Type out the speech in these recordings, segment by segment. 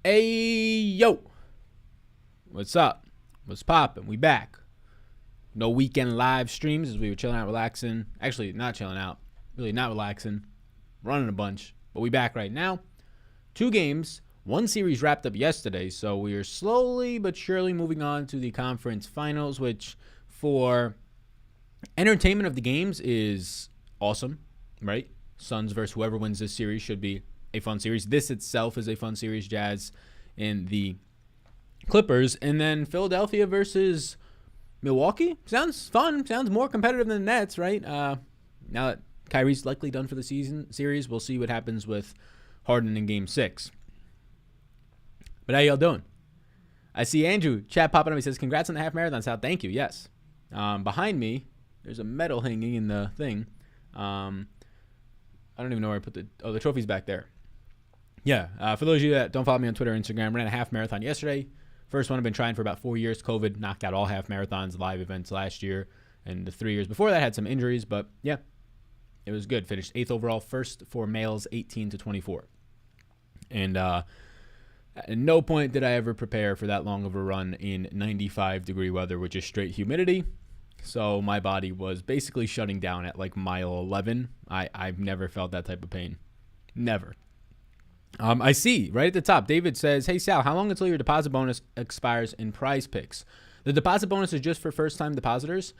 Hey, yo. What's up? What's poppin'? We back. No weekend live streams as we were chilling out, relaxing. Actually, not chilling out. Really not relaxing. Running a bunch. But we back right now. 2 games. 1 series wrapped up yesterday, so we are slowly but surely moving on to the conference finals, which for entertainment of the games is awesome, right? Suns versus whoever wins this series should be a fun series. This itself is a fun series, Jazz and the Clippers. And then Philadelphia versus Milwaukee. Sounds fun. Sounds more competitive than the Nets, right? Now that Kyrie's likely done for the series, we'll see what happens with Harden in Game 6. But how y'all doing? I see Andrew chat popping up. He says, congrats on the half marathon, Sal. Thank you. Yes. Behind me, there's a medal hanging in the thing. I don't even know where I put the trophy's back there. Yeah, for those of you that don't follow me on Twitter or Instagram, ran a half marathon yesterday. First one I've been trying for about 4 years. COVID knocked out all half marathons, live events last year. And the 3 years before that had some injuries, but yeah, it was good. Finished 8th overall, first for males 18 to 24. And at no point did I ever prepare for that long of a run in 95-degree weather, which is straight humidity. So my body was basically shutting down at like mile 11. I've never felt that type of pain. Never. I see right at the top, David says, hey, Sal, how long until your deposit bonus expires in Prize Picks? The deposit bonus is just for first-time depositors.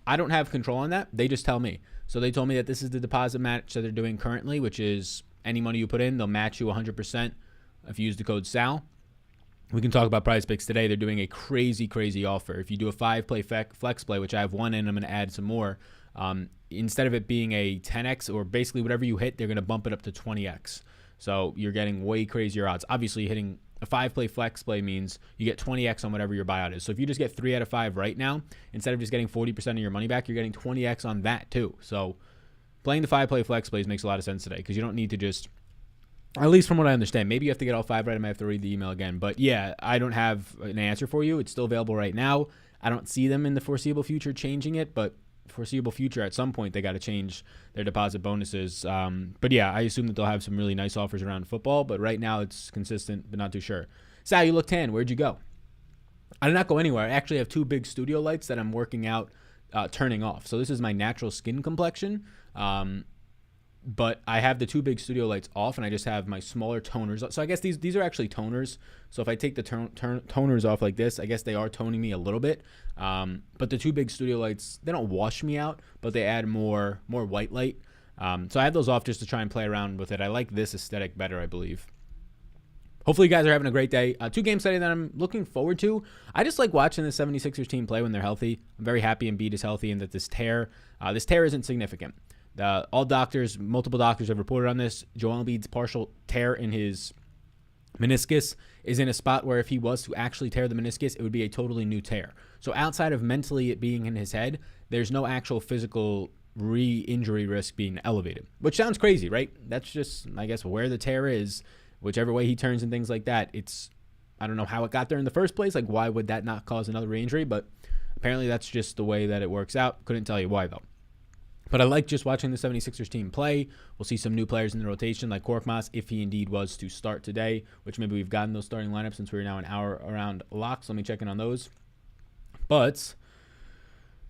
I don't have control on that. They just tell me. So they told me that this is the deposit match that they're doing currently, which is any money you put in, they'll match you 100% if you use the code SAL. We can talk about Prize Picks today. They're doing a crazy, crazy offer. If you do a 5-play flex play, which I have one in, I'm going to add some more. Instead of it being a 10x or basically whatever you hit, they're going to bump it up to 20x. So you're getting way crazier odds. Obviously, hitting a 5-play flex play means you get 20x on whatever your buyout is. So if you just get 3 out of 5 right now, instead of just getting 40% of your money back, you're getting 20x on that too. So playing the 5-play flex plays makes a lot of sense today because you don't need to just, at least from what I understand, maybe you have to get all 5 right. I might have to read the email again. But yeah, I don't have an answer for you. It's still available right now. I don't see them in the foreseeable future changing it, but foreseeable future at some point they got to change their deposit bonuses. But yeah, I assume that they'll have some really nice offers around football, but right now it's consistent, but not too sure. Sal, you look tan. Where'd you go? I did not go anywhere. I actually have 2 big studio lights that I'm working out turning off. So this is my natural skin complexion. But I have the 2 big studio lights off, and I just have my smaller toners. So I guess these are actually toners. So if I take the toners off like this, I guess they are toning me a little bit. But the 2 big studio lights, they don't wash me out, but they add more white light. So I have those off just to try and play around with it. I like this aesthetic better, I believe. Hopefully you guys are having a great day. 2 games today that I'm looking forward to. I just like watching the 76ers team play when they're healthy. I'm very happy Embiid is healthy and that this tear isn't significant. Multiple doctors have reported on this. Joel Embiid's partial tear in his meniscus is in a spot where if he was to actually tear the meniscus, it would be a totally new tear. So outside of mentally it being in his head, there's no actual physical re-injury risk being elevated, which sounds crazy, right? That's just, I guess, where the tear is, whichever way he turns and things like that. I don't know how it got there in the first place. Like, why would that not cause another re-injury? But apparently that's just the way that it works out. Couldn't tell you why, though. But I like just watching the 76ers team play. We'll see some new players in the rotation like Korkmaz, if he indeed was to start today, which maybe we've gotten those starting lineups since we're now an hour around lock. So let me check in on those. But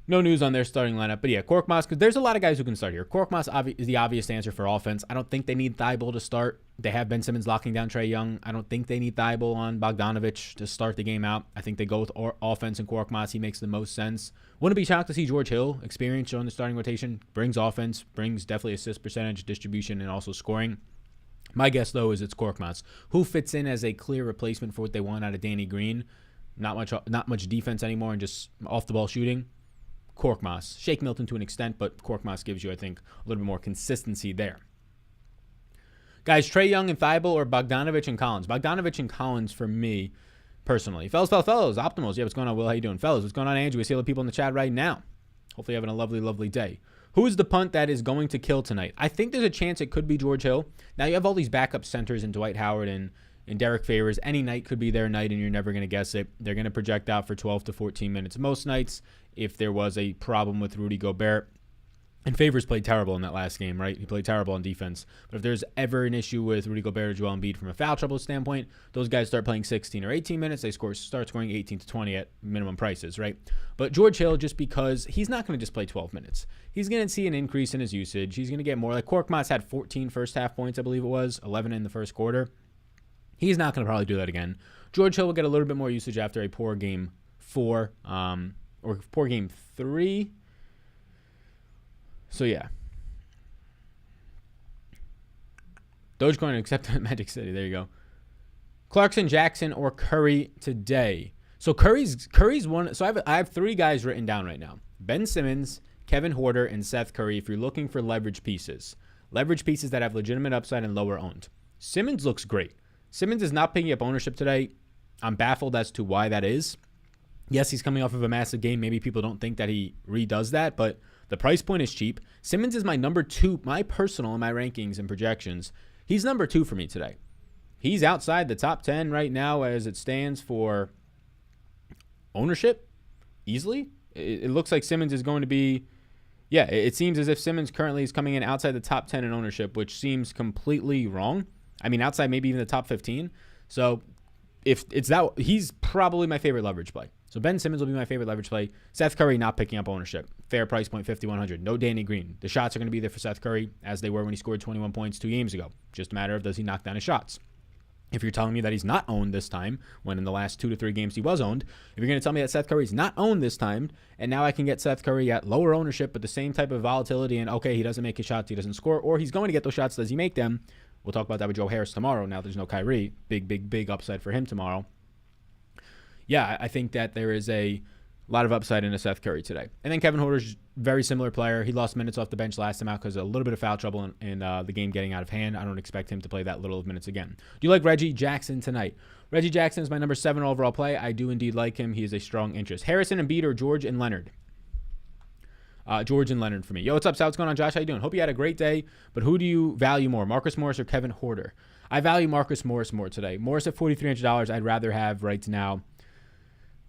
no news on their starting lineup. But yeah, Korkmaz, because there's a lot of guys who can start here. Korkmaz is the obvious answer for offense. I don't think they need Thibault to start. They have Ben Simmons locking down Trae Young. I don't think they need Thibault on Bogdanovic to start the game out. I think they go with offense and Korkmaz. He makes the most sense. Wouldn't be shocked to see George Hill experience on the starting rotation. Brings offense, brings definitely assist percentage, distribution, and also scoring. My guess, though, is it's Korkmaz, who fits in as a clear replacement for what they want out of Danny Green. Not much defense anymore and just off-the-ball shooting. Korkmaz. Shake Milton to an extent, but Korkmaz gives you, I think, a little bit more consistency there. Guys, Trae Young and Thibault or Bogdanovic and Collins? Bogdanovic and Collins for me, personally. Fellas, Optimals. Yeah, what's going on, Will? How you doing? Fellas, what's going on, Andrew? We see all the people in the chat right now. Hopefully having a lovely, lovely day. Who is the punt that is going to kill tonight? I think there's a chance it could be George Hill. Now, you have all these backup centers in Dwight Howard and Derek Favors. Any night could be their night, and you're never going to guess it. They're going to project out for 12 to 14 minutes most nights. If there was a problem with Rudy Gobert, And Favors played terrible in that last game, right? He played terrible on defense. But if there's ever an issue with Rudy Gobert or Joel Embiid from a foul trouble standpoint, those guys start playing 16 or 18 minutes. They start scoring 18 to 20 at minimum prices, right? But George Hill, just because he's not going to just play 12 minutes. He's going to see an increase in his usage. He's going to get more. Like Korkmaz had 14 first half points, I believe it was, 11 in the first quarter. He's not going to probably do that again. George Hill will get a little bit more usage after a poor game 4 or poor game 3. So, yeah. Dogecoin accepted Magic City. There you go. Clarkson, Jackson, or Curry today. So Curry's one. So I have 3 guys written down right now: Ben Simmons, Kevin Huerter, and Seth Curry. If you're looking for leverage pieces that have legitimate upside and lower owned. Simmons looks great. Simmons is not picking up ownership today. I'm baffled as to why that is. Yes, he's coming off of a massive game. Maybe people don't think that he redoes that, but the price point is cheap. Simmons is my number 2, my personal in my rankings and projections. He's number 2 for me today. He's outside the top 10 right now as it stands for ownership easily. It looks like Simmons is going to be, it seems as if Simmons currently is coming in outside the top 10 in ownership, which seems completely wrong. I mean, outside maybe even the top 15. So if it's that, he's probably my favorite leverage play. So Ben Simmons will be my favorite leverage play. Seth Curry not picking up ownership. Fair price point, 5,100. No Danny Green. The shots are going to be there for Seth Curry as they were when he scored 21 points 2 games ago. Just a matter of does he knock down his shots. If you're telling me that he's not owned this time, when in the last 2 to 3 games he was owned, if you're going to tell me that Seth Curry's not owned this time, and now I can get Seth Curry at lower ownership but the same type of volatility, and okay, he doesn't make his shots, he doesn't score, or he's going to get those shots, does he make them? We'll talk about that with Joe Harris tomorrow. Now there's no Kyrie. Big upside for him tomorrow. Yeah, I think that there is a lot of upside in a Seth Curry today. And then Kevin Huerter's very similar player. He lost minutes off the bench last time out because of a little bit of foul trouble in the game getting out of hand. I don't expect him to play that little of minutes again. Do you like Reggie Jackson tonight? Reggie Jackson is my number 7 overall play. I do indeed like him. He is a strong interest. Harrison, Embiid, or George and Leonard? George and Leonard for me. Yo, what's up, Sal? What's going on, Josh? How you doing? Hope you had a great day. But who do you value more, Marcus Morris or Kevin Huerter? I value Marcus Morris more today. Morris at $4,300. I'd rather have right now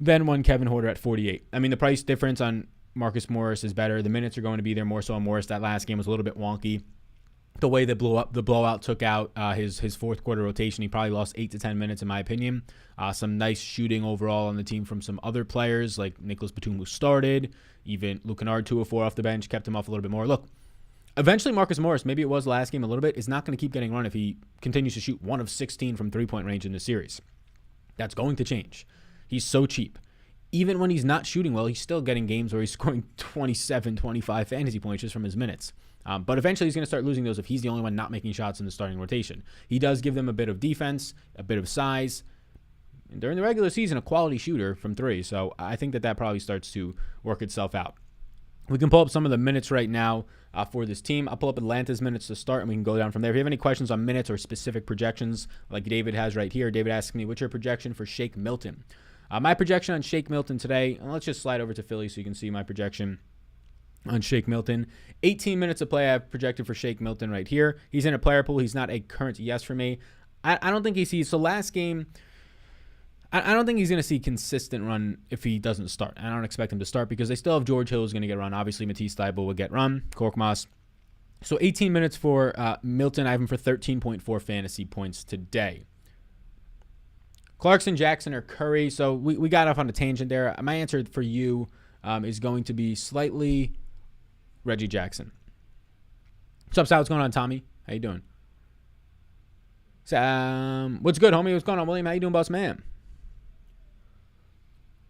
than one Kevin Huerter at $48. I mean, the price difference on Marcus Morris is better. The minutes are going to be there more so on Morris. That last game was a little bit wonky. The way the blowout took out his fourth quarter rotation, he probably lost 8 to 10 minutes in my opinion. Some nice shooting overall on the team from some other players like Nicholas Batum, who started. Even Luke Kennard, 2 of 4 off the bench, kept him off a little bit more. Look, eventually Marcus Morris, maybe it was last game a little bit, is not going to keep getting run if he continues to shoot 1 of 16 from 3-point range in this series. That's going to change. He's so cheap. Even when he's not shooting well, he's still getting games where he's scoring 27, 25 fantasy points just from his minutes. But eventually he's going to start losing those if he's the only one not making shots in the starting rotation. He does give them a bit of defense, a bit of size. And during the regular season, a quality shooter from 3. So I think that probably starts to work itself out. We can pull up some of the minutes right now for this team. I'll pull up Atlanta's minutes to start, and we can go down from there. If you have any questions on minutes or specific projections, like David has right here, David asks me, what's your projection for Shake Milton? My projection on Shake Milton today, and let's just slide over to Philly so you can see my projection on Shake Milton. 18 minutes of play I have projected for Shake Milton right here. He's in a player pool. He's not a current yes for me. I don't think he sees, so last game, I don't think he's going to see consistent run if he doesn't start. I don't expect him to start because they still have George Hill who's going to get run. Obviously, Matisse Thybulle will get run. Korkmaz. So 18 minutes for Milton. I have him for 13.4 fantasy points today. Clarkson, Jackson, or Curry. So we got off on a tangent there. My answer for you is going to be slightly Reggie Jackson. What's up, Sal? What's going on, Tommy? How you doing? What's good, homie? What's going on, William? How you doing, boss man?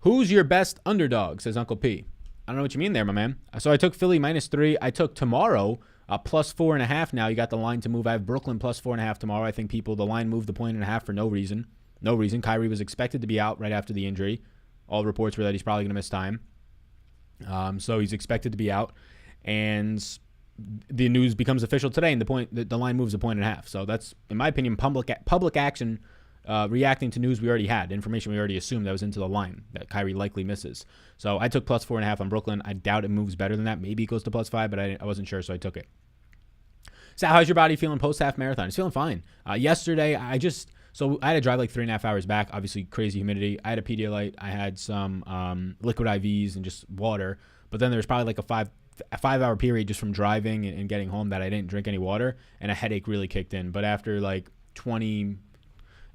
Who's your best underdog, says Uncle P. I don't know what you mean there, my man. So I took Philly -3. I took tomorrow plus 4.5 now. You got the line to move. I have Brooklyn plus 4.5 tomorrow. I think the line moved the 1.5 for no reason. No reason. Kyrie was expected to be out right after the injury. All reports were that he's probably going to miss time. So he's expected to be out. And the news becomes official today, and the line moves 1.5. So that's, in my opinion, public action reacting to news we already had, information we already assumed that was into the line that Kyrie likely misses. So I took plus 4.5 on Brooklyn. I doubt it moves better than that. Maybe it goes to plus 5, but I wasn't sure, so I took it. So how's your body feeling post-half marathon? It's feeling fine. Yesterday, So I had to drive like 3.5 hours back. Obviously, crazy humidity. I had a Pedialyte. I had some liquid IVs and just water. But then there's probably like a a 5-hour period just from driving and getting home that I didn't drink any water, and a headache really kicked in. But after like 20,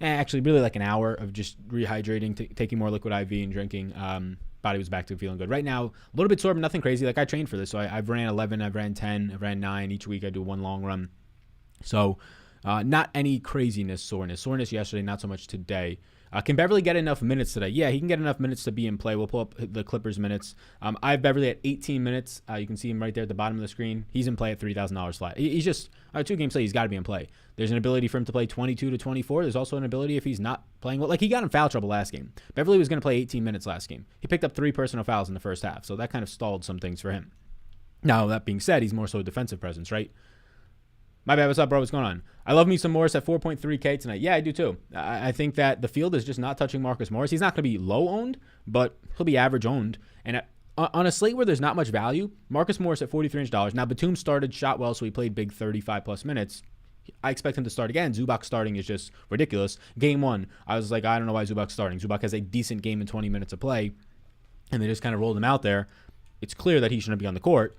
actually really like an hour of just rehydrating, taking more liquid IV and drinking, body was back to feeling good. Right now, a little bit sore, but nothing crazy. Like I trained for this, so I've ran 11, I've ran 10, I've ran 9 each week. I do one long run, so not any craziness soreness yesterday, not so much today. Can Beverly get enough minutes today? Yeah, he can get enough minutes to be in play. We'll pull up the Clippers minutes. I have Beverly at 18 minutes. You can see him right there at the bottom of the screen. He's in play at $3,000 flat. He's just 2 games late. He's got to be in play. There's an ability for him to play 22 to 24. There's also an ability if he's not playing well. Like he got in foul trouble last game. Beverly was going to play 18 minutes last game. He picked up 3 personal fouls in the first half, so that kind of stalled some things for him. Now, that being said, he's more so a defensive presence, right? My bad. What's up, bro? What's going on? I love me some Morris at 4.3K tonight. Yeah, I do too. I think that the field is just not touching Marcus Morris. He's not going to be low owned, but he'll be average owned. And on a slate where there's not much value, Marcus Morris at $4,300. Now, Batum started, shot well, so he played big 35-plus minutes. I expect him to start again. Zubac starting is just ridiculous. Game 1, I was like, I don't know why Zubac's starting. Zubac has a decent game in 20 minutes of play, and they just kind of rolled him out there. It's clear that he shouldn't be on the court.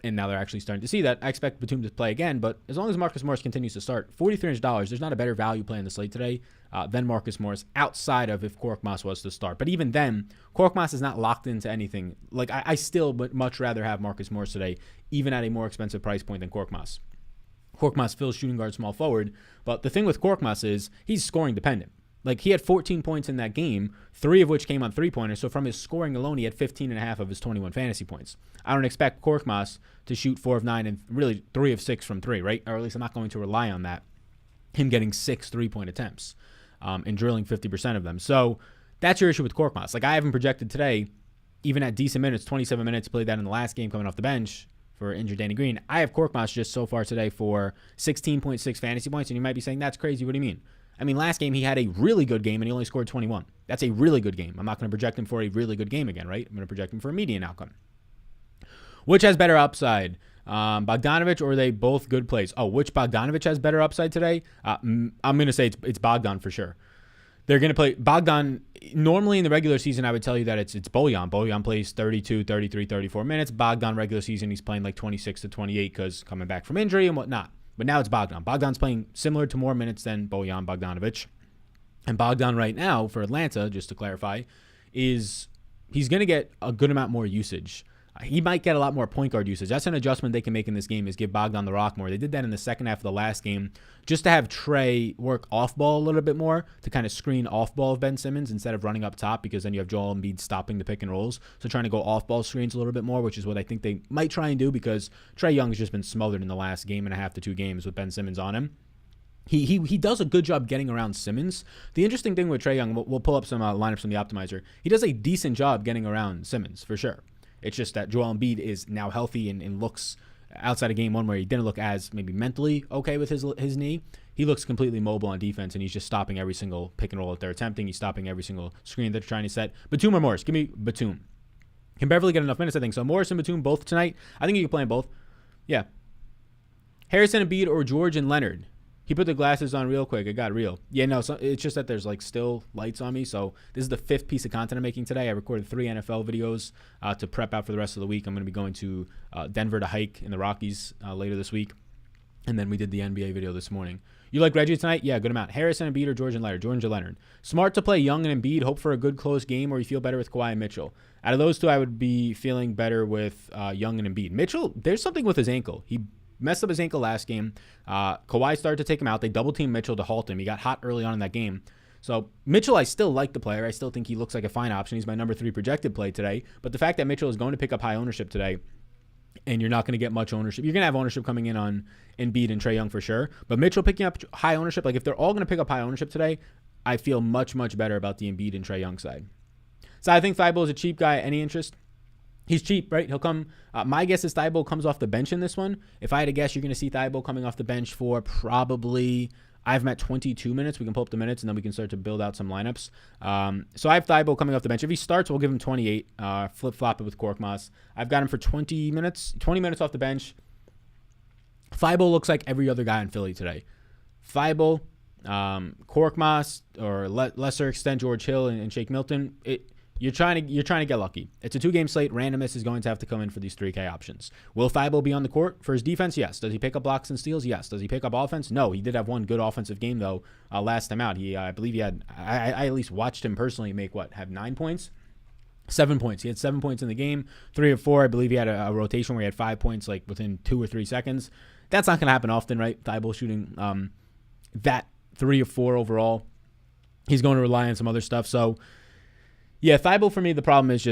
And now they're actually starting to see that. I expect Batum to play again, but as long as Marcus Morris continues to start, $4,300, there's not a better value play in the slate today than Marcus Morris outside of if Korkmaz was to start. But even then, Korkmaz is not locked into anything. Like I still would much rather have Marcus Morris today, even at a more expensive price point than Korkmaz. Korkmaz fills shooting guard, small forward, but the thing with Korkmaz is he's scoring dependent. Like, he had 14 points in that game, 3 of which came on three-pointers. So from his scoring alone, he had 15.5 of his 21 fantasy points. I don't expect Korkmaz to shoot 4 of 9 and really 3 of 6 from 3, right? Or at least I'm not going to rely on that. Him getting 6 3-point attempts and drilling 50% of them. So that's your issue with Korkmaz. Like, I haven't projected today, even at decent minutes, 27 minutes, played that in the last game coming off the bench for injured Danny Green. I have Korkmaz just so far today for 16.6 fantasy points, and you might be saying, that's crazy. What do you mean? I mean, last game he had a really good game and he only scored 21. That's a really good game. I'm not going to project him for a really good game again, right? I'm going to project him for a median outcome. Which has better upside? Bogdanovic, or are they both good plays? Oh, which Bogdanovic has better upside today? I'm going to say it's Bogdan for sure. They're going to play Bogdan. Normally in the regular season, I would tell you that it's Bojan. Bojan plays 32, 33, 34 minutes. Bogdan regular season, he's playing like 26 to 28 because coming back from injury and whatnot. But now it's Bogdan. Bogdan's playing similar to more minutes than Bojan Bogdanovic. And Bogdan right now for Atlanta, just to clarify, he's going to get a good amount more usage. He might get a lot more point guard usage. That's an adjustment they can make in this game, is give Bogdan the rock more. They did that in the second half of the last game just to have Trey work off ball a little bit more to kind of screen off ball of Ben Simmons instead of running up top, because then you have Joel Embiid stopping the pick and rolls. So trying to go off ball screens a little bit more, which is what I think they might try and do, because Trey Young has just been smothered in the last game and a half to 2 games with Ben Simmons on him. He does a good job getting around Simmons. The interesting thing with Trey Young, we'll pull up some lineups from the optimizer. He does a decent job getting around Simmons for sure. It's just that Joel Embiid is now healthy and looks, outside of game 1 where he didn't look as maybe mentally okay with his knee, he looks completely mobile on defense, and he's just stopping every single pick and roll that they're attempting. He's stopping every single screen they're trying to set. Batum or Morris? Give me Batum. Can Beverly get enough minutes, I think? So Morris and Batum both tonight. I think you can play them both. Yeah. Harrison, Embiid, or George and Leonard? He put the glasses on real quick. It got real. Yeah, no, so it's just that there's like still lights on me. So this is the 5th piece of content I'm making today. I recorded 3 NFL videos to prep out for the rest of the week. I'm going to be going to Denver to hike in the Rockies later this week. And then we did the NBA video this morning. You like Reggie tonight? Yeah, good amount. Harrison, Embiid, or George and Leonard? George and Leonard. Smart to play Young and Embiid. Hope for a good close game, or you feel better with Kawhi and Mitchell. Out of those 2, I would be feeling better with Young and Embiid. Mitchell, there's something with his ankle. He messed up his ankle last game. Kawhi started to take him out. They double-teamed Mitchell to halt him. He got hot early on in that game. So Mitchell, I still like the player. I still think he looks like a fine option. He's my number 3 projected play today. But the fact that Mitchell is going to pick up high ownership today, and you're not going to get much ownership. You're going to have ownership coming in on Embiid and Trey Young for sure. But Mitchell picking up high ownership, like if they're all going to pick up high ownership today, I feel much, much better about the Embiid and Trey Young side. So I think Thibault is a cheap guy. Any interest? He's cheap, right? He'll come. My guess is Thibault comes off the bench in this one. If I had to guess, you're going to see Thibault coming off the bench for probably, I have him at 22 minutes. We can pull up the minutes, and then we can start to build out some lineups. So I have Thibault coming off the bench. If he starts, we'll give him 28. Flip-flop it with Korkmaz. I've got him for 20 minutes off the bench. Thibault looks like every other guy in Philly today. Thibault, Korkmaz, or lesser extent George Hill and Shake Milton. You're trying to get lucky. It's a 2-game slate. Randomness is going to have to come in for these 3K options. Will Thibault be on the court for his defense? Yes. Does he pick up blocks and steals? Yes. Does he pick up offense? No. He did have one good offensive game though. Last time out, I believe he had. I at least watched him personally make have 9 points. 7 points. He had 7 points in the game. 3 of 4. I believe he had a rotation where he had 5 points like within 2 or 3 seconds. That's not going to happen often, right? Thibault shooting that 3 of 4 overall. He's going to rely on some other stuff. So, yeah, Thibault for me, the problem is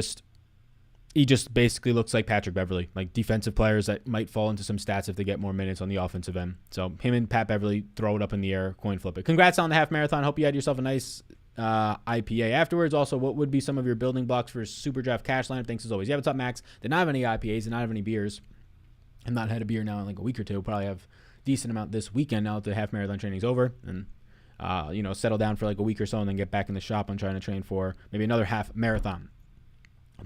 he just basically looks like Patrick Beverley, like defensive players that might fall into some stats if they get more minutes on the offensive end. So him and Pat Beverley, throw it up in the air, coin flip it. Congrats on the half marathon. Hope you had yourself a nice IPA afterwards. Also, what would be some of your building blocks for SuperDraft cash lineup? Thanks as always. Yeah, what's up, Max? Did not have any IPAs, did not have any beers. I've not had a beer now in like a week or two. Probably have a decent amount this weekend now that the half marathon training's over. And settle down for like a week or so and then get back in the shop on trying to train for maybe another half marathon.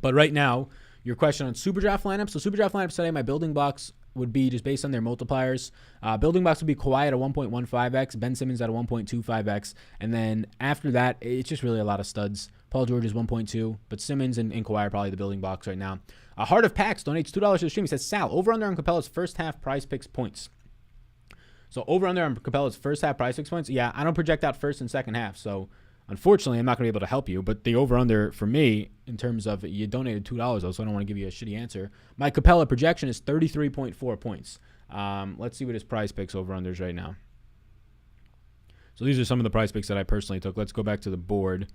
But right now, your question on SuperDraft lineups. So SuperDraft lineups today, my building blocks would be just based on their multipliers. Building blocks would be Kawhi at a 1.15x, Ben Simmons at a 1.25x, and then after that, it's just really a lot of studs. Paul George is 1.2, but Simmons and Kawhi are probably the building blocks right now. Heart of Pax donates $2 to the stream. He says, Sal, over-under on Capella's first half prize picks points. So over under on Capella's first half prize 6 points. Yeah, I don't project out first and second half. So unfortunately, I'm not going to be able to help you. But the over under for me, in terms of you donated $2, so I don't want to give you a shitty answer. My Capella projection is 33.4 points. Let's see what his prize picks over unders right now. So these are some of the prize picks that I personally took. Let's go back to the board.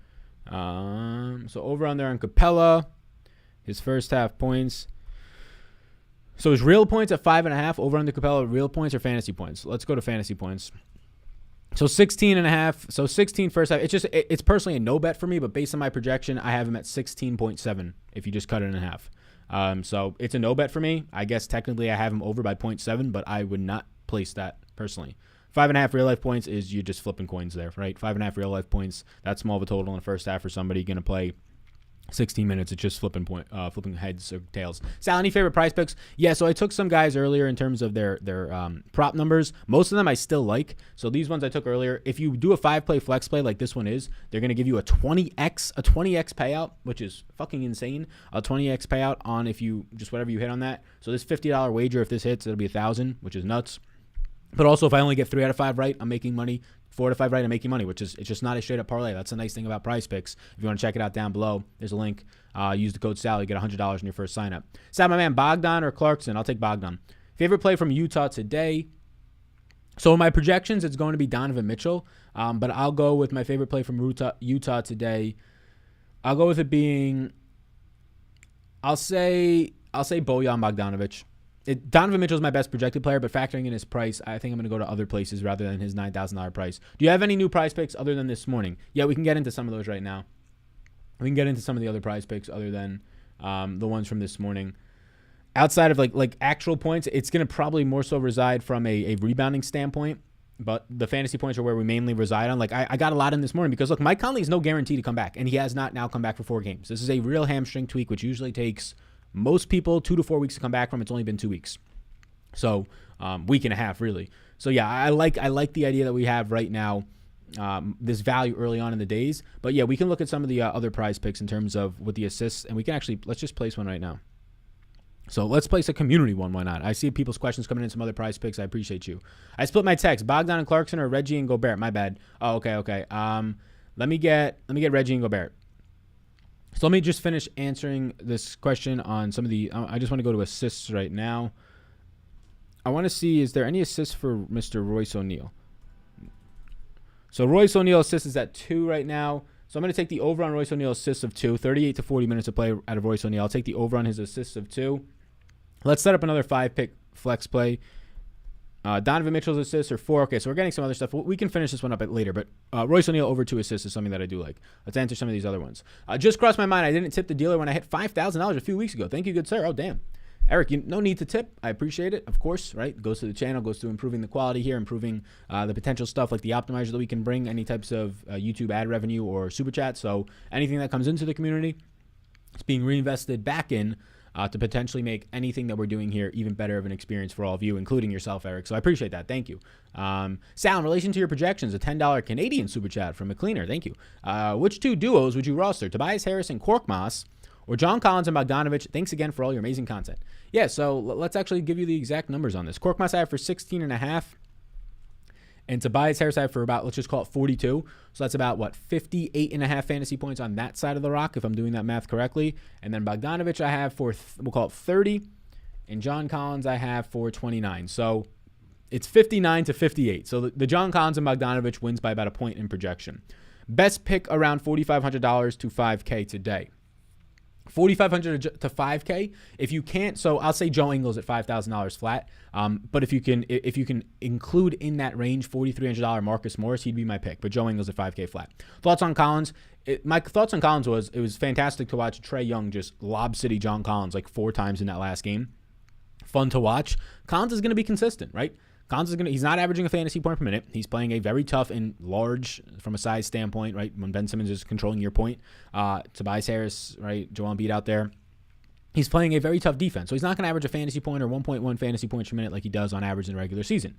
So over under on Capella, his first half points. So his real points at 5.5, over under Capella, real points or fantasy points? Let's go to fantasy points. So 16.5. So 16 first half. It's personally a no bet for me, but based on my projection, I have him at 16.7 if you just cut it in half. So it's a no bet for me. I guess technically I have him over by 0.7, but I would not place that personally. 5.5 real life points is you're just flipping coins there, right? 5.5 real life points. That's small of a total in the first half for somebody going to play 16 minutes. It's just flipping heads or tails. Sal, any favorite prize picks? Yeah, so I took some guys earlier in terms of their prop numbers. Most of them I still like. So these ones I took earlier. If you do a 5-play flex play like this one is, they're going to give you a 20x payout, which is fucking insane. A 20x payout on if you just whatever you hit on that. So this $50 wager, if this hits, it'll be 1,000, which is nuts. But also, if I only get 3 out of 5 right, I'm making money. 4 out of 5 right, I'm making money, which is it's just not a straight up parlay. That's the nice thing about Prize Picks. If you want to check it out down below, there's a link. Use the code SAL, you get $100 in your first sign up. Sal, my man, Bogdan or Clarkson? I'll take Bogdan. Favorite play from Utah today? So in my projections, it's going to be Donovan Mitchell, but I'll go with my favorite play from Utah today. I'll go with it being, I'll say Bojan Bogdanovic. Donovan Mitchell is my best projected player, but factoring in his price, I think I'm going to go to other places rather than his $9,000 price. Do you have any new prize picks other than this morning? Yeah, we can get into some of those right now. We can get into some of the other prize picks other than the ones from this morning. Outside of like actual points, it's going to probably more so reside from a rebounding standpoint, but the fantasy points are where we mainly reside on. Like I got a lot in this morning because, look, Mike Conley is no guarantee to come back, and he has not now come back for 4 games. This is a real hamstring tweak, which usually takes most people 2 to 4 weeks to come back from. It's only been 2 weeks. So week and a half, really. So, yeah, I like the idea that we have right now, this value early on in the days. But, yeah, we can look at some of the other prize picks in terms of with the assists, and we can actually – let's just place one right now. So let's place a community one. Why not? I see people's questions coming in, some other prize picks. I appreciate you. I split my text. Bogdan and Clarkson or Reggie and Gobert. My bad. Oh, okay. Let me get Reggie and Gobert. So let me just finish answering this question on some of the I just want to go to assists right now. I want to see, is there any assists for Mr. Royce O'Neal? So Royce O'Neal assists is at 2 right now. So I'm going to take the over on Royce O'Neal assists of 2, 38 to 40 minutes of play out of Royce O'Neal. I'll take the over on his assists of 2. Let's set up another 5-pick flex play. Donovan Mitchell's assists are 4. Okay, so we're getting some other stuff. We can finish this one up later, but Royce O'Neal over 2 assists is something that I do like. Let's answer some of these other ones. Just crossed my mind. I didn't tip the dealer when I hit $5,000 a few weeks ago. Thank you, good sir. Oh, damn. Eric, no need to tip. I appreciate it, of course, right? Goes to the channel, goes to improving the quality here, improving the potential stuff like the optimizer that we can bring, any types of YouTube ad revenue or super chat. So anything that comes into the community, it's being reinvested back in to potentially make anything that we're doing here even better of an experience for all of you, including yourself, Eric. So I appreciate that. Thank you. Sal, in relation to your projections, a $10 Canadian super chat from McLeaner. Thank you. Which two duos would you roster? Tobias Harris and Korkmaz, or John Collins and Bogdanovich? Thanks again for all your amazing content. Yeah, so let's actually give you the exact numbers on this. Korkmaz I have for 16.5. And Tobias Harris I have for about, let's just call it 42. So that's about, 58.5 fantasy points on that side of the rock, if I'm doing that math correctly. And then Bogdanovich I have for, we'll call it 30. And John Collins I have for 29. So it's 59 to 58. So the John Collins and Bogdanovich wins by about a point in projection. Best pick around $4,500 to $5K today. $4,500 to $5K. If you can't, so I'll say Joe Ingles at $5,000 flat. But if you can include in that range $4,300 Marcus Morris, he'd be my pick. But Joe Ingles at $5K flat. Thoughts on Collins? My thoughts on Collins was it was fantastic to watch Trae Young just lob city John Collins like 4 times in that last game. Fun to watch. Collins is going to be consistent, right? Collins is he's not averaging a fantasy point per minute. He's playing a very tough and large from a size standpoint, right? When Ben Simmons is controlling your point. Tobias Harris, right? Joel Embiid out there. He's playing a very tough defense. So he's not going to average a fantasy point or 1.1 fantasy points per minute like he does on average in the regular season.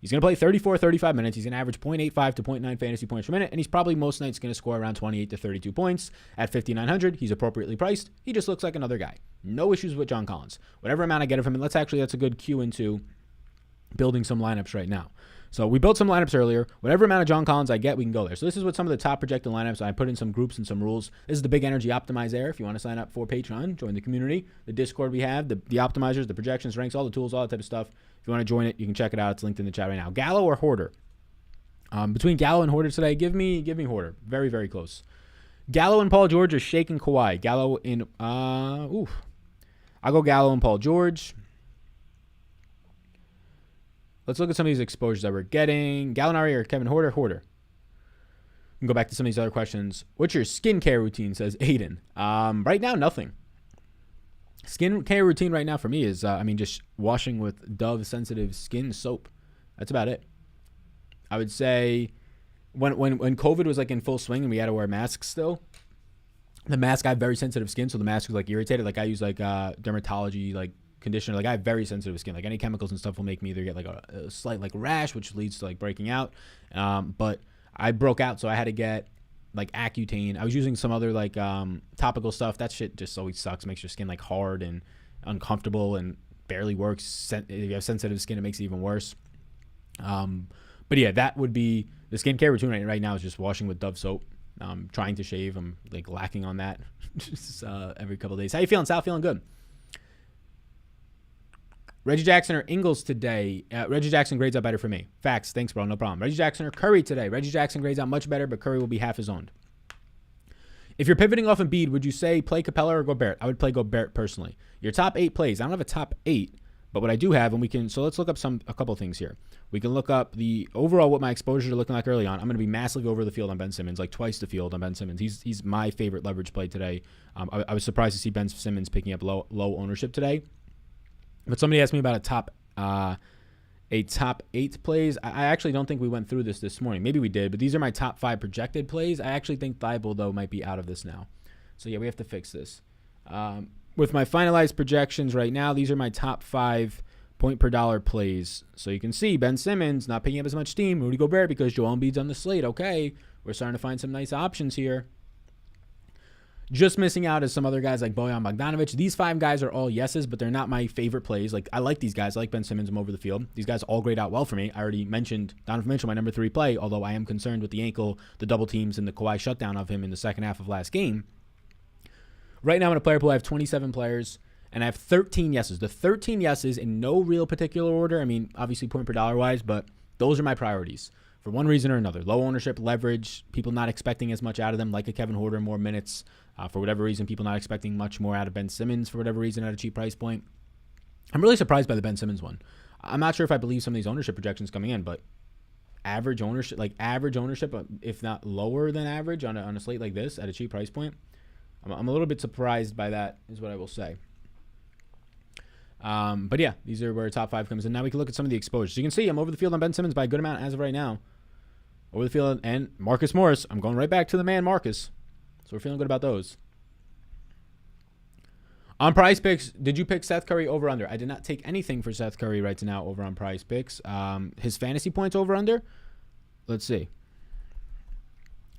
He's going to play 35 minutes. He's going to average 0.85 to 0.9 fantasy points per minute. And he's probably most nights going to score around 28 to 32 points. At $5,900, he's appropriately priced. He just looks like another guy. No issues with John Collins. Whatever amount I get of him, and that's a good cue into building some lineups right now. So we built some lineups earlier. Whatever amount of John Collins I get, we can go there. So this is what some of the top projected lineups. I put in some groups and some rules. This is the Big Energy Optimize there. If you want to sign up for Patreon, join the community, the Discord we have, the optimizers, the projections, ranks, all the tools, all that type of stuff. If you want to join it, you can check it out. It's linked in the chat right now. Gallo or Hoarder? Between Gallo and Hoarder today, give me Hoarder. Very, very close. Gallo and Paul George or Shake and Kawhi? Gallo in I'll go Gallo and Paul George. Let's look at some of these exposures that we're getting. Gallinari or Kevin Hoarder? Hoarder. We can go back to some of these other questions. What's your skincare routine, says Aiden? Right now, nothing. Skincare routine right now for me is, just washing with Dove Sensitive Skin Soap. That's about it. I would say when COVID was like in full swing and we had to wear masks still, the mask, I have very sensitive skin, so the mask was like irritated. Like I use like dermatology, like conditioner. Like I have very sensitive skin. Like any chemicals and stuff will make me either get like a slight like rash, which leads to like breaking out. But I broke out, so I had to get like Accutane. I was using some other like topical stuff. That shit just always sucks. Makes your skin like hard and uncomfortable and barely works. If you have sensitive skin, it makes it even worse. But yeah, that would be the skincare routine right now is just washing with Dove soap. Trying to shave. I'm like lacking on that just every couple of days. How you feeling, Sal? Feeling good. Reggie Jackson or Ingles today? Reggie Jackson grades out better for me. Facts. Thanks, bro. No problem. Reggie Jackson or Curry today? Reggie Jackson grades out much better, but Curry will be half his owned. If you're pivoting off Embiid, would you say play Capella or Gobert? I would play Gobert personally. Your top 8 plays. I don't have a top 8, but what I do have, and we can, so let's look up a couple of things here. We can look up the overall what my exposures are looking like early on. I'm going to be massively over the field on Ben Simmons, like twice the field on Ben Simmons. He's my favorite leverage play today. I was surprised to see Ben Simmons picking up low ownership today. But somebody asked me about a top 8 plays. I actually don't think we went through this morning. Maybe we did, but these are my top 5 projected plays. I actually think Thibault, though, might be out of this now. So, yeah, we have to fix this. With my finalized projections right now, these are my top 5 point per dollar plays. So you can see Ben Simmons not picking up as much steam. Rudy Gobert because Joel Embiid's on the slate. Okay, we're starting to find some nice options here. Just missing out is some other guys like Bojan Bogdanovic. These 5 guys are all yeses, but they're not my favorite plays. Like I like these guys. I like Ben Simmons. I'm over the field. These guys all grade out well for me. I already mentioned Donovan Mitchell, my number 3 play, although I am concerned with the ankle, the double teams, and the Kawhi shutdown of him in the second half of last game. Right now in a player pool, I have 27 players, and I have 13 yeses. The 13 yeses in no real particular order. I mean, obviously point per dollar wise, but those are my priorities for one reason or another. Low ownership, leverage, people not expecting as much out of them, like a Kevin Hoarder, more minutes. For whatever reason, people not expecting much more out of Ben Simmons for whatever reason at a cheap price point. I'm really surprised by the Ben Simmons one. I'm not sure if I believe some of these ownership projections coming in, but average ownership, if not lower than average on a slate like this at a cheap price point, I'm a little bit surprised by that, is what I will say. But yeah, these are where top 5 comes in. Now we can look at some of the exposures. So you can see I'm over the field on Ben Simmons by a good amount as of right now. Over the field, and Marcus Morris. I'm going right back to the man Marcus. So we're feeling good about those. On Prize Picks, did you pick Seth Curry over under? I did not take anything for Seth Curry right now over on Prize Picks. His fantasy points over under. Let's see.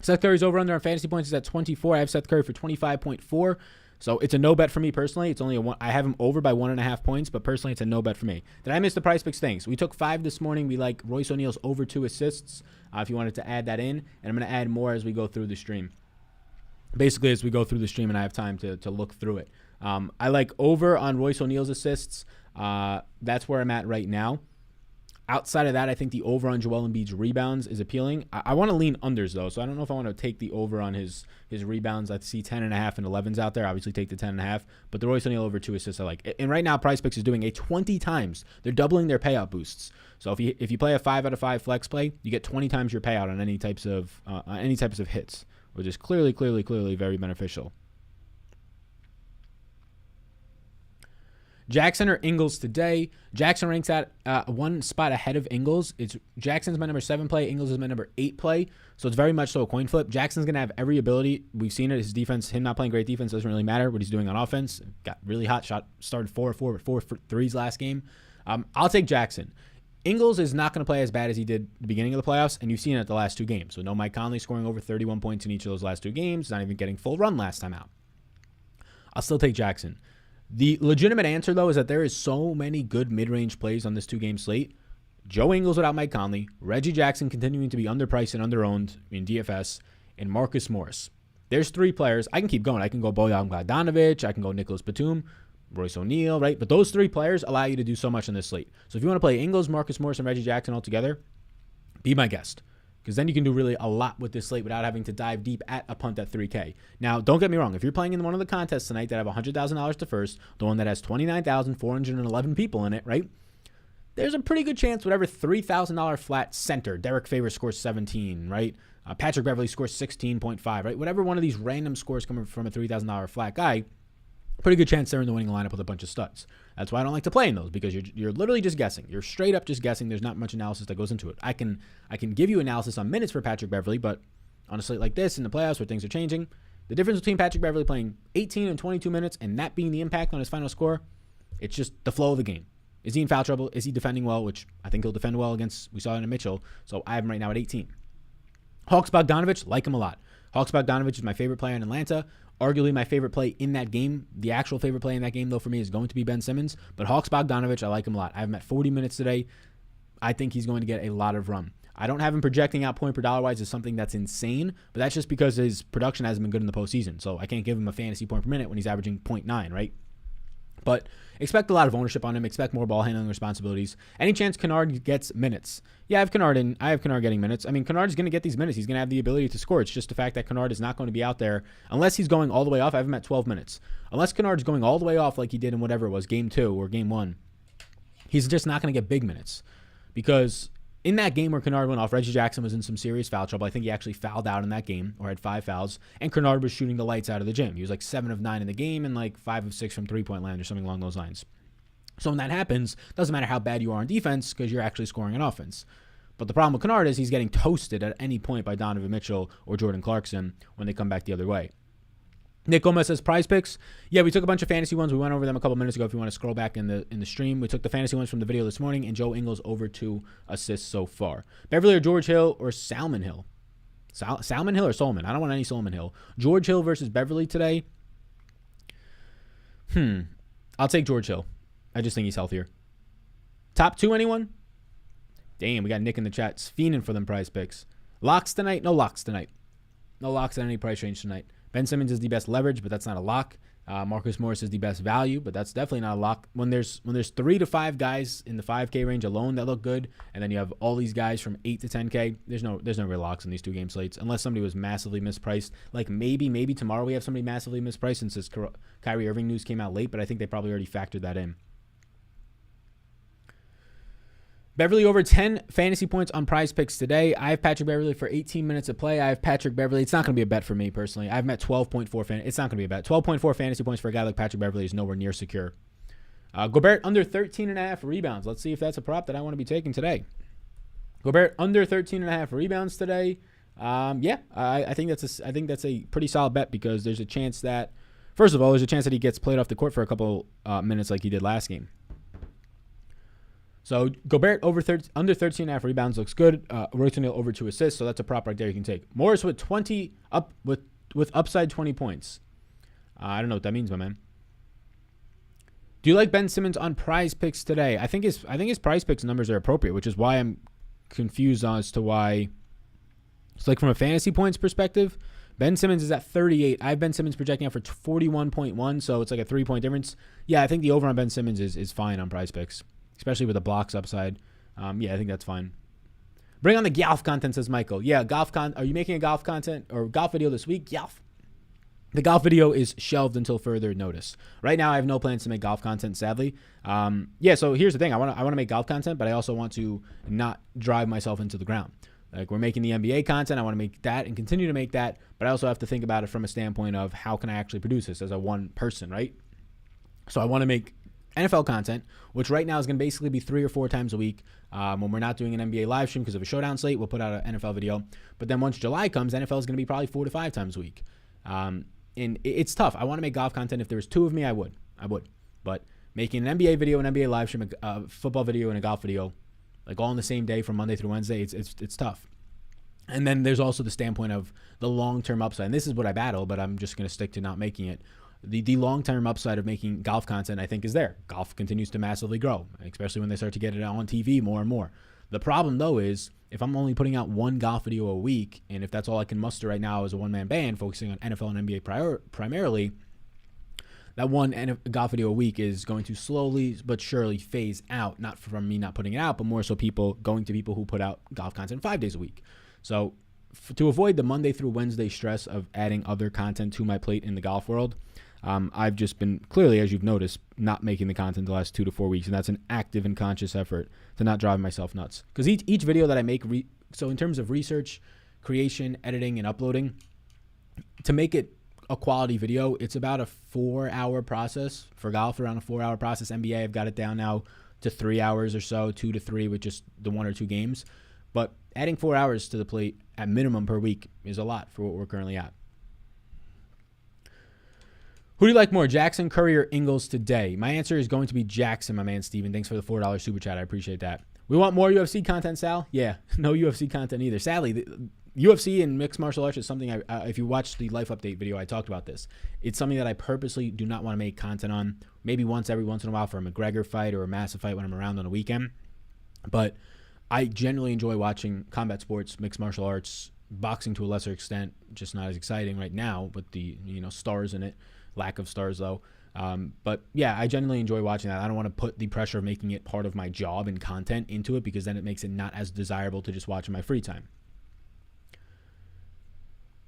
Seth Curry's over under on fantasy points is at 24. I have Seth Curry for 25.4. So it's a no bet for me personally. It's only a one. I have him over by 1.5 points, but personally it's a no bet for me. Did I miss the Prize Picks things? We took 5 this morning. We like Royce O'Neal's over 2 assists. If you wanted to add that in, and I'm going to add more as we go through the stream. Basically, as we go through the stream and I have time to look through it. I like over on Royce O'Neal's assists. That's where I'm at right now. Outside of that, I think the over on Joel Embiid's rebounds is appealing. I want to lean unders, though, so I don't know if I want to take the over on his rebounds. I see 10.5 and 11s out there. Obviously, take the 10.5, but the Royce O'Neal over 2 assists I like. And right now, Prize Picks is doing a 20 times. They're doubling their payout boosts. So if you play a 5 out of 5 flex play, you get 20 times your payout on any types of hits, which is clearly very beneficial. Jackson or Ingles today. Jackson ranks at 1 spot ahead of Ingles. Jackson's my number 7 play. Ingles is my number 8 play. So it's very much so a coin flip. Jackson's going to have every ability. We've seen it. His defense, him not playing great defense doesn't really matter. What he's doing on offense. Got really hot. Started 4 for 3s last game. I'll take Jackson. Ingles is not going to play as bad as he did at the beginning of the playoffs, and you've seen it at the last 2 games. So no Mike Conley scoring over 31 points in each of those last 2 games. Not even getting full run last time out. I'll still take Jackson. The legitimate answer, though, is that there is so many good mid-range plays on this 2-game slate. Joe Ingles without Mike Conley, Reggie Jackson continuing to be underpriced and underowned in DFS, and Marcus Morris. There's 3 players. I can keep going. I can go Bojan Bogdanovic. I can go Nicholas Batum, Royce O'Neal, right? But those 3 players allow you to do so much on this slate. So if you want to play Ingles, Marcus Morris, and Reggie Jackson all together, be my guest. Because then you can do really a lot with this slate without having to dive deep at a punt at 3K. Now, don't get me wrong. If you're playing in one of the contests tonight that have $100,000 to first, the one that has 29,411 people in it, right? There's a pretty good chance whatever $3,000 flat center, Derek Favors scores 17, right? Patrick Beverley scores 16.5, right? Whatever one of these random scores coming from a $3,000 flat guy, pretty good chance they're in the winning lineup with a bunch of studs. That's why I don't like to play in those, because you're literally just guessing. You're straight up just guessing. There's not much analysis that goes into it. I can give you analysis on minutes for Patrick Beverley, but on a slate like this in the playoffs where things are changing, the difference between Patrick Beverley playing 18 and 22 minutes and that being the impact on his final score, it's just the flow of the game. Is he in foul trouble? Is he defending well? Which I think he'll defend well against. We saw it in Mitchell. So I have him right now at 18. Hawks Bogdanovic, like him a lot. Hawks Bogdanovic is my favorite player in Atlanta. Arguably my favorite play in that game. The actual favorite play in that game, though, for me is going to be Ben Simmons. But Hawks Bogdanovic, I like him a lot. I have him at 40 minutes today. I think he's going to get a lot of run. I don't have him projecting out point per dollar wise as something that's insane, but that's just because his production hasn't been good in the postseason. So I can't give him a fantasy point per minute when he's averaging 0.9, right? But expect a lot of ownership on him. Expect more ball handling responsibilities. Any chance Kennard gets minutes? Yeah, I have Kennard getting minutes. I mean, Kennard's going to get these minutes. He's going to have the ability to score. It's just the fact that Kennard is not going to be out there unless he's going all the way off. I have him at 12 minutes. Unless Kennard's going all the way off like he did in whatever it was, game 2 or game 1, he's just not going to get big minutes. Because in that game where Kennard went off, Reggie Jackson was in some serious foul trouble. I think he actually fouled out in that game or had 5 fouls. And Kennard was shooting the lights out of the gym. He was like 7 of 9 in the game and like 5 of 6 from three-point land or something along those lines. So when that happens, it doesn't matter how bad you are on defense because you're actually scoring on offense. But the problem with Kennard is he's getting toasted at any point by Donovan Mitchell or Jordan Clarkson when they come back the other way. Nick Gomez says Prize Picks. Yeah, we took a bunch of fantasy ones. We went over them a couple minutes ago. If you want to scroll back in the stream, we took the fantasy ones from the video this morning, and Joe Ingles over 2 assists so far. Beverly or George Hill or Salmon Hill? Salmon Hill or Solomon? I don't want any Solomon Hill. George Hill versus Beverly today. I'll take George Hill. I just think he's healthier. Top 2, anyone? Damn, we got Nick in the chat. Fiending for them Prize Picks. Locks tonight? No locks tonight. No locks at any price range tonight. Ben Simmons is the best leverage, but that's not a lock. Marcus Morris is the best value, but that's definitely not a lock. When there's 3 to 5 guys in the 5K range alone that look good, and then you have all these guys from 8 to 10K, there's no real locks in these 2-game slates unless somebody was massively mispriced. Like maybe tomorrow we have somebody massively mispriced since this Kyrie Irving news came out late, but I think they probably already factored that in. Beverly over 10 fantasy points on Prize Picks today. I have Patrick Beverly for 18 minutes of play. I have Patrick Beverly. It's not going to be a bet for me personally. I've met 12.4. It's not going to be a bet. 12.4 fantasy points for a guy like Patrick Beverly is nowhere near secure. Gobert under 13.5 rebounds. Let's see if that's a prop that I want to be taking today. Gobert under 13.5 rebounds today. I think that's a pretty solid bet because there's a chance that First of all, there's a chance that he gets played off the court for a couple minutes like he did last game. So Gobert under 13.5 rebounds looks good. Royce O'Neal over 2 assists, so that's a prop right there you can take. Morris with 20 up with upside 20 points. I don't know what that means, my man. Do you like Ben Simmons on Prize Picks today? I think his Prize Picks numbers are appropriate, which is why I'm confused as to why. It's like from a fantasy points perspective, Ben Simmons is at 38. I have Ben Simmons projecting out for 41.1, so it's like a 3-point difference. Yeah, I think the over on Ben Simmons is fine on Prize Picks, especially with the blocks upside. Yeah, I think that's fine. Bring on the golf content, says Michael. Yeah, are you making a golf content or golf video this week? Golf. The golf video is shelved until further notice. Right now, I have no plans to make golf content, sadly. Yeah, so here's the thing. I want to make golf content, but I also want to not drive myself into the ground. Like, we're making the NBA content. I want to make that and continue to make that, but I also have to think about it from a standpoint of how can I actually produce this as a one person, right? So I want to make NFL content, which right now is going to basically be 3 or 4 times a week. When we're not doing an NBA live stream because of a showdown slate, we'll put out an NFL video. But then once July comes, NFL is going to be probably 4 to 5 times a week. And it's tough. I want to make golf content. If there was 2 of me, I would. But making an NBA video, an NBA live stream, a football video, and a golf video, like all on the same day from Monday through Wednesday, it's tough. And then there's also the standpoint of the long-term upside. And this is what I battle, but I'm just going to stick to not making it. The long-term upside of making golf content, I think, is there. Golf continues to massively grow, especially when they start to get it on TV more and more. The problem, though, is if I'm only putting out one golf video a week, and if that's all I can muster right now as a one-man band focusing on NFL and NBA primarily, that one golf video a week is going to slowly but surely phase out, not from me not putting it out, but more so going to people who put out golf content 5 days a week. So to avoid the Monday through Wednesday stress of adding other content to my plate in the golf world, I've just been clearly, as you've noticed, not making the content the last 2 to 4 weeks, and that's an active and conscious effort to not drive myself nuts. Because each video that I make, so in terms of research, creation, editing, and uploading, to make it a quality video, it's about a 4-hour process for golf, around a 4-hour process. NBA, I've got it down now to 3 hours or so, 2 to 3 with just the 1 or 2 games. But adding 4 hours to the plate at minimum per week is a lot for what we're currently at. Who do you like more, Jackson, Curry, or Ingles today? My answer is going to be Jackson, my man Steven. Thanks for the $4 super chat. I appreciate that. We want more UFC content, Sal? Yeah, no UFC content either. Sadly, the UFC and mixed martial arts is something if you watch the Life Update video, I talked about this. It's something that I purposely do not want to make content on. Maybe every once in a while for a McGregor fight or a massive fight when I'm around on a weekend. But I genuinely enjoy watching combat sports, mixed martial arts, boxing to a lesser extent, just not as exciting right now with the stars in it. Lack of stars, though. But yeah, I genuinely enjoy watching that. I don't want to put the pressure of making it part of my job and content into it because then it makes it not as desirable to just watch in my free time.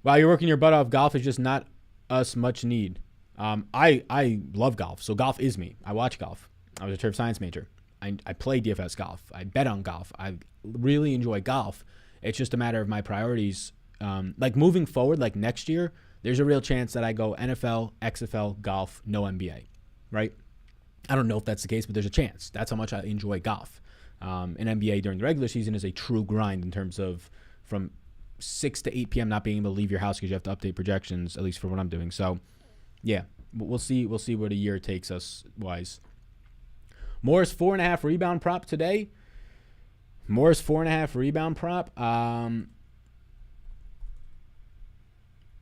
Wow, you're working your butt off. Golf is just not us much need. I love golf, so golf is me. I watch golf. I was a turf science major. I play DFS golf. I bet on golf. I really enjoy golf. It's just a matter of my priorities. Like moving forward, like next year, there's a real chance that I go NFL, XFL, golf, no NBA, right? I don't know if that's the case, but there's a chance. That's how much I enjoy golf. An NBA during the regular season is a true grind in terms of from 6 to 8 p.m. not being able to leave your house because you have to update projections, at least for what I'm doing. So, yeah, we'll see where the year takes us wise. Morris 4.5 rebound prop today. Morris 4.5 rebound prop.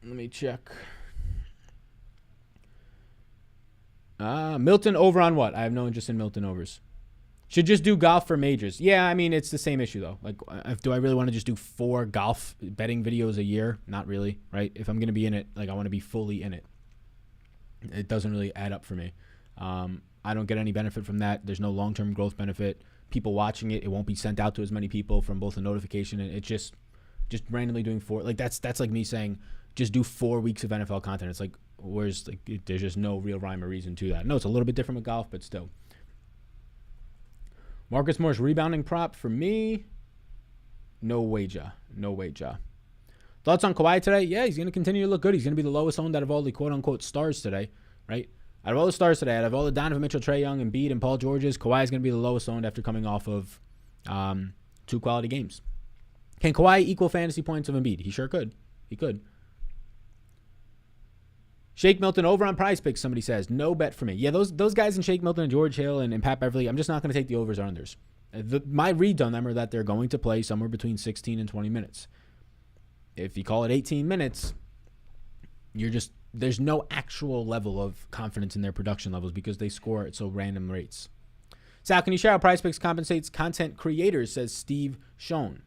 Let me check. Milton over on what? I have no interest in Milton overs. Should just do golf for majors. Yeah, I mean, it's the same issue, though. Like, do I really want to just do 4 golf betting videos a year? Not really, right? If I'm going to be in it, like, I want to be fully in it. It doesn't really add up for me. I don't get any benefit from that. There's no long-term growth benefit. People watching it, it won't be sent out to as many people from both a notification and it's just randomly doing 4. Like, that's like me saying, just do 4 weeks of NFL content. It's like, there's just no real rhyme or reason to that. No, it's a little bit different with golf, but still. Marcus Morris rebounding prop for me. No wager. Thoughts on Kawhi today? Yeah, he's going to continue to look good. He's going to be the lowest owned out of all the quote-unquote stars today, right? Out of all the stars today, out of all the Donovan Mitchell, Trae Young, Embiid, and Paul Georges, Kawhi is going to be the lowest owned after coming off of 2 quality games. Can Kawhi equal fantasy points of Embiid? He sure could. He could. Shake Milton over on Prize Picks, somebody says. No bet for me. Yeah, those guys in Shake Milton and George Hill and Pat Beverly, I'm just not going to take the overs or unders. My reads on them are that they're going to play somewhere between 16 and 20 minutes. If you call it 18 minutes, there's no actual level of confidence in their production levels because they score at so random rates. Sal, can you share how Prize Picks compensates content creators, says Steve Schoen.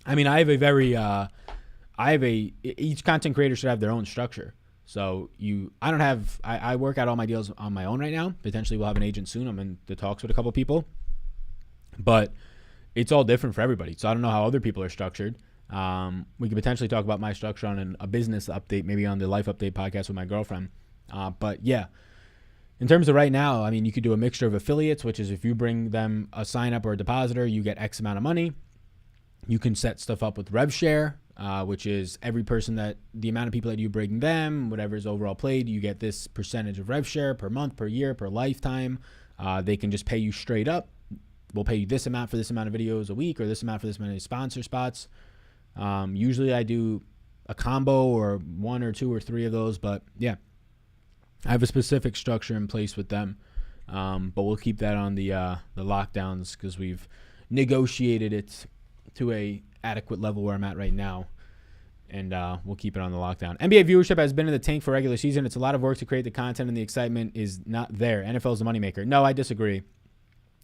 I mean, each content creator should have their own structure. So I work out all my deals on my own right now. Potentially we'll have an agent soon. I'm in the talks with a couple people, but it's all different for everybody. So I don't know how other people are structured. We could potentially talk about my structure on a business update, maybe on the Life Update podcast with my girlfriend. But yeah, in terms of right now, I mean, you could do a mixture of affiliates, which is if you bring them a sign up or a depositor, you get X amount of money. You can set stuff up with rev share, which is every person the amount of people that you bring them, whatever is overall played, you get this percentage of rev share per month, per year, per lifetime. They can just pay you straight up. We'll pay you this amount for this amount of videos a week or this amount for this many sponsor spots. Usually I do a combo or 1 or 2 or 3 of those, but yeah, I have a specific structure in place with them. But we'll keep that on the lockdowns because we've negotiated it to a adequate level where I'm at right now, and we'll keep it on the lockdown. NBA viewership has been in the tank for regular season. It's a lot of work to create the content, and the excitement is not there. NFL is the moneymaker. No, I disagree.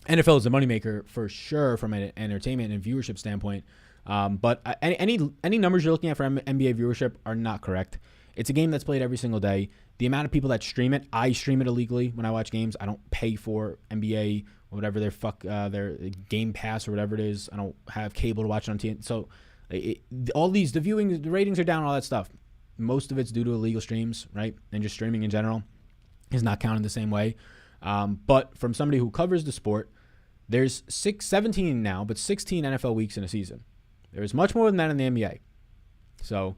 NFL is the moneymaker for sure from an entertainment and viewership standpoint. But any numbers you're looking at for NBA viewership are not correct. It's a game that's played every single day. The amount of people that stream it, I stream it illegally when I watch games. I don't pay for NBA or whatever their Game Pass or whatever it is. I don't have cable to watch it on TV. So the viewing, the ratings are down, all that stuff. Most of it's due to illegal streams, right? And just streaming in general is not counted the same way. But from somebody who covers the sport, there's 17 now, but 16 NFL weeks in a season. There's much more than that in the NBA. So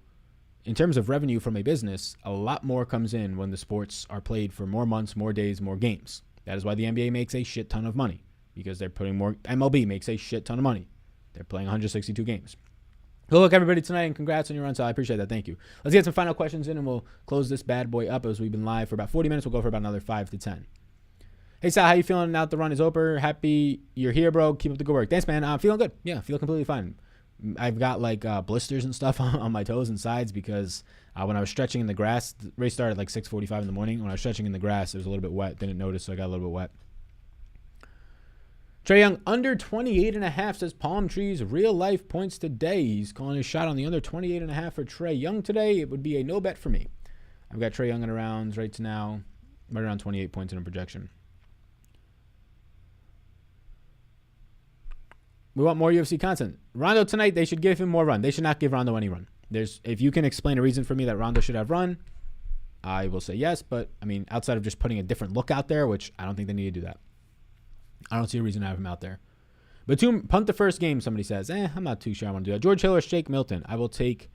in terms of revenue from a business, a lot more comes in when the sports are played for more months, more days, more games. That is why the NBA makes a shit ton of money, because they're putting more. MLB makes a shit ton of money. They're playing 162 games. Good luck, everybody, tonight, and congrats on your run, so I appreciate that. Thank you. Let's get some final questions in, and we'll close this bad boy up as we've been live for about 40 minutes. We'll go for about another 5 to 10. Hey, Sal, how you feeling now that the run is over? Happy you're here, bro. Keep up the good work. Thanks, man. I'm feeling good. Yeah, I feel completely fine. I've got like blisters and stuff on my toes and sides because when I was stretching in the grass, the race started like 6:45 in the morning. When I was stretching in the grass, it was a little bit wet. Didn't notice, so I got a little bit wet. Trae Young, under 28.5, says Palm Trees, real life points today. He's calling his shot on the under 28.5 for Trae Young today. It would be a no bet for me. I've got Trae Young in around right now, right around 28 points in a projection. We want more UFC content. Rondo tonight, they should give him more run. They should not give Rondo any run. If you can explain a reason for me that Rondo should have run, I will say yes. But, I mean, outside of just putting a different look out there, which I don't think they need to do that. I don't see a reason to have him out there. Batum, punt the first game, somebody says. I'm not too sure I want to do that. George Hill or Shake Milton? I will take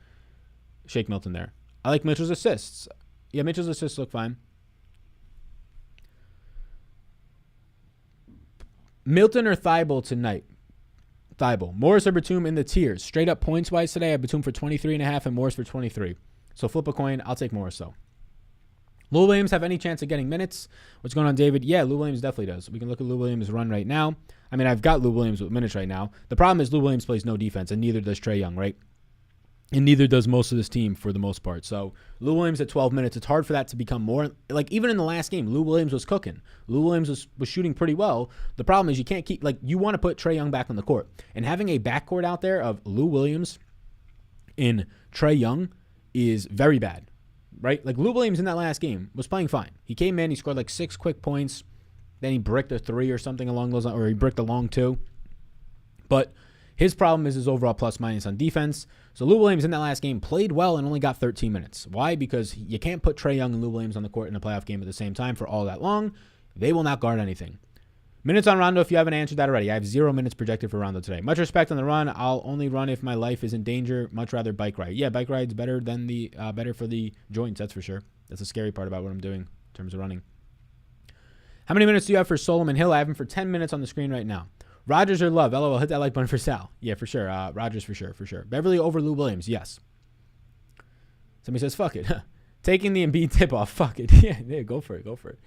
Shake Milton there. I like Mitchell's assists. Yeah, Mitchell's assists look fine. Milton or Thibault tonight? Thibault. Morris or Batum in the tiers. Straight up points-wise today, I have Batum for 23.5 and Morris for 23. So flip a coin. I'll take Morris, though. Lou Williams have any chance of getting minutes? What's going on, David? Yeah, Lou Williams definitely does. We can look at Lou Williams' run right now. I mean, I've got Lou Williams with minutes right now. The problem is Lou Williams plays no defense, and neither does Trae Young, right? And neither does most of this team for the most part. So Lou Williams at 12 minutes, it's hard for that to become more. Like, even in the last game, Lou Williams was cooking. Lou Williams was shooting pretty well. The problem is you can't keep, like, you want to put Trae Young back on the court. And having a backcourt out there of Lou Williams and Trae Young is very bad, right? Like, Lou Williams in that last game was playing fine. He came in, he scored like 6 quick points. Then he bricked a 3 or something along those lines, or he bricked a long 2. But his problem is his overall plus-minus on defense. So Lou Williams in that last game played well and only got 13 minutes. Why? Because you can't put Trae Young and Lou Williams on the court in a playoff game at the same time for all that long. They will not guard anything. Minutes on Rondo, if you haven't answered that already. I have 0 minutes projected for Rondo today. Much respect on the run. I'll only run if my life is in danger. Much rather bike ride. Yeah, bike ride's better than better for the joints, that's for sure. That's the scary part about what I'm doing in terms of running. How many minutes do you have for Solomon Hill? I have him for 10 minutes on the screen right now. Rodgers or Love? LOL, hit that like button for Sal. Yeah, for sure. Rodgers for sure. Beverly over Lou Williams, yes. Somebody says, fuck it. Taking the Embiid tip-off. Fuck it. Yeah, go for it. Go for it.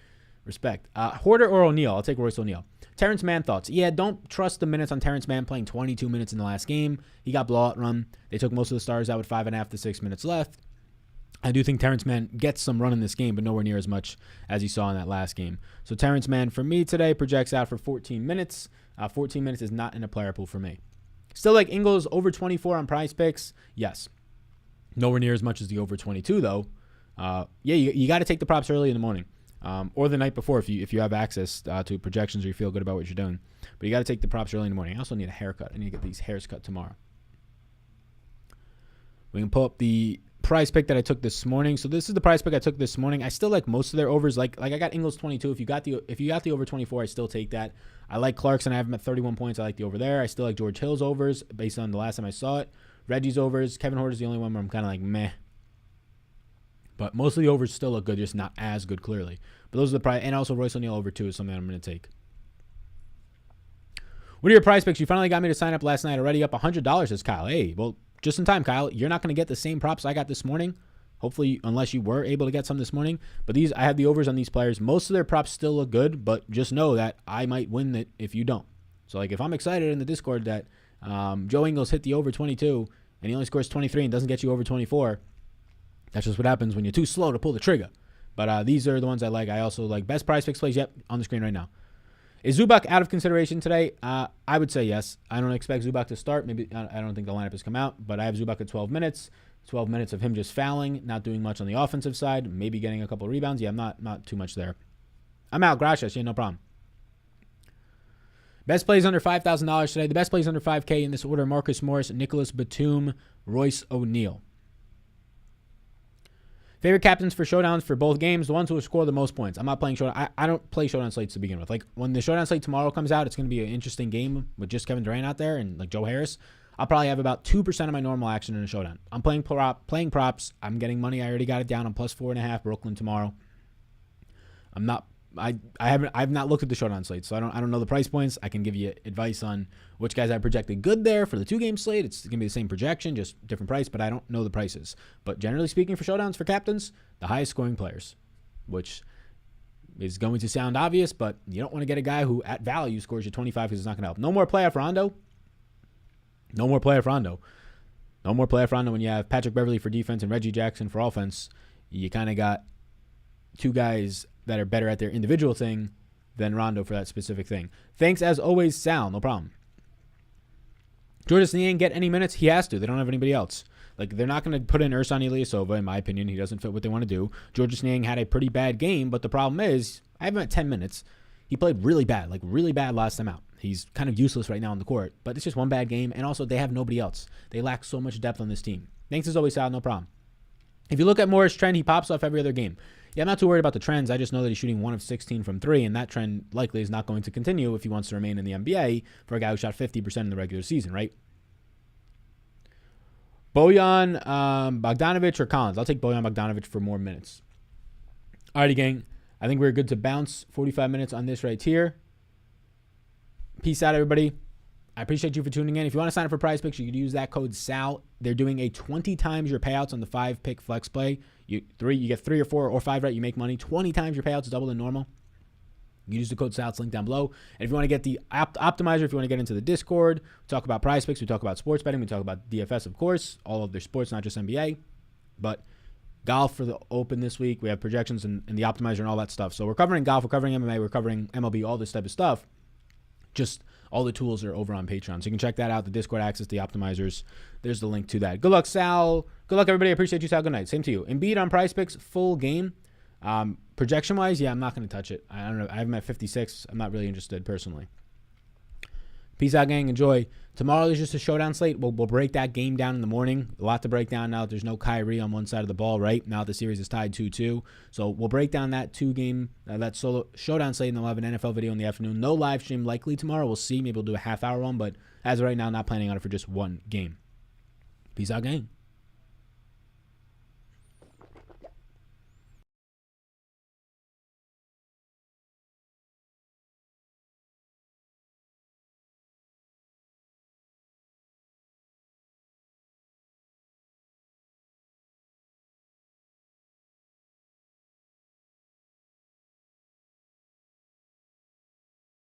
Respect. Horder or O'Neal? I'll take Royce O'Neal. Terrence Mann thoughts. Yeah, don't trust the minutes on Terrence Mann playing 22 minutes in the last game. He got blowout run. They took most of the stars out with 5.5 to 6 minutes left. I do think Terrence Mann gets some run in this game, but nowhere near as much as he saw in that last game. So Terrence Mann for me today projects out for 14 minutes. 14 minutes is not in a player pool for me. Still like Ingles over 24 on Prize Picks. Yes. Nowhere near as much as the over 22 though. You got to take the props early in the morning. Or the night before if you have access to projections or you feel good about what you're doing. But you got to take the props early in the morning. I also need a haircut. I need to get these hairs cut tomorrow. We can pull up the prize pick that I took this morning. So this is the prize pick I took this morning. I still like most of their overs. Like I got Ingles 22. If you got the over 24, I still take that. I like Clarkson. I have him at 31 points. I like the over there. I still like George Hill's overs based on the last time I saw it. Reggie's overs. Kevin Horder's the only one where I'm kind of like meh. But most of the overs still look good, just not as good clearly. But those are the prize. And also Royce O'Neal over 2 is something I'm going to take. What are your prize picks? You finally got me to sign up last night already. Up $100, says Kyle. Hey, well, just in time, Kyle. You're not going to get the same props I got this morning. Hopefully, unless you were able to get some this morning. But I have the overs on these players. Most of their props still look good, but just know that I might win it if you don't. So, like, if I'm excited in the Discord that Joe Ingles hit the over 22 and he only scores 23 and doesn't get you over 24, that's just what happens when you're too slow to pull the trigger. But these are the ones I like. I also like best prize picks plays. Yep, on the screen right now. Is Zubac out of consideration today? I would say yes. I don't expect Zubac to start. Maybe I don't think the lineup has come out, but I have Zubac at 12 minutes. 12 minutes of him just fouling, not doing much on the offensive side, maybe getting a couple of rebounds. Yeah, I'm not too much there. I'm out. Gracias. Yeah, no problem. Best plays under $5,000 today. The best plays under 5K in this order: Marcus Morris, Nicholas Batum, Royce O'Neal. Favorite captains for showdowns for both games, the ones who will score the most points. I'm not playing showdown. I don't play showdown slates to begin with. Like, when the showdown slate tomorrow comes out, it's going to be an interesting game with just Kevin Durant out there and, like, Joe Harris. I'll probably have about 2% of my normal action in a showdown. I'm playing props. I'm getting money. I already got it down. I'm plus 4.5 Brooklyn tomorrow. I've not looked at the showdown slate, so I don't know the price points. I can give you advice on which guys I projected good there for the 2-game slate. It's going to be the same projection, just different price, but I don't know the prices. But generally speaking, for showdowns for captains, the highest scoring players, which is going to sound obvious, but you don't want to get a guy who at value scores you 25 because it's not going to help. No more playoff Rondo. No more playoff Rondo. No more playoff Rondo when you have Patrick Beverly for defense and Reggie Jackson for offense. You kind of got two guys that are better at their individual thing than Rondo for that specific thing. Thanks as always, Sal. No problem. Georges Niang get any minutes? He has to. They don't have anybody else. Like, they're not going to put in Ersan Ilyasova, in my opinion. He doesn't fit what they want to do. Georges Niang had a pretty bad game, but the problem is, I have him at 10 minutes. He played really bad last time out. He's kind of useless right now on the court, but it's just one bad game, and also they have nobody else. They lack so much depth on this team. Thanks as always, Sal. No problem. If you look at Morris' trend, he pops off every other game. Yeah, I'm not too worried about the trends. I just know that he's shooting 1 of 16 from 3, and that trend likely is not going to continue if he wants to remain in the NBA for a guy who shot 50% in the regular season, right? Bojan Bogdanovic or Collins? I'll take Bojan Bogdanovic for more minutes. Alrighty, gang. I think we're good to bounce 45 minutes on this right here. Peace out, everybody. I appreciate you for tuning in. If you want to sign up for Prize Picks, you could use that code SAL. They're doing a 20 times your payouts on the 5-pick flex play. You get 3 or 4 or 5 right, you make money. 20 times your payouts, double than normal. You use the code SAL. It's linked down below. And if you want to get the optimizer, if you want to get into the Discord, we talk about Prize Picks, we talk about sports betting, we talk about DFS, of course, all of their sports, not just NBA. But golf for the Open this week. We have projections and the optimizer and all that stuff. So we're covering golf, we're covering MMA, we're covering MLB, all this type of stuff. Just all the tools are over on Patreon. So you can check that out, the Discord access, the optimizers. There's the link to that. Good luck, Sal. Good luck, everybody. I appreciate you, Sal. Good night. Same to you. Embiid on Prize Picks, full game. Projection-wise, yeah, I'm not going to touch it. I don't know. I have him at 56. I'm not really interested personally. Peace out, gang. Enjoy. Tomorrow there's just a showdown slate. We'll break that game down in the morning. A lot to break down now that there's no Kyrie on one side of the ball, right? Now the series is tied 2-2. So we'll break down that that solo showdown slate, and then we'll have an NFL video in the afternoon. No live stream likely tomorrow. We'll see. Maybe we'll do a half-hour one, but as of right now, not planning on it for just one game. Peace out, gang.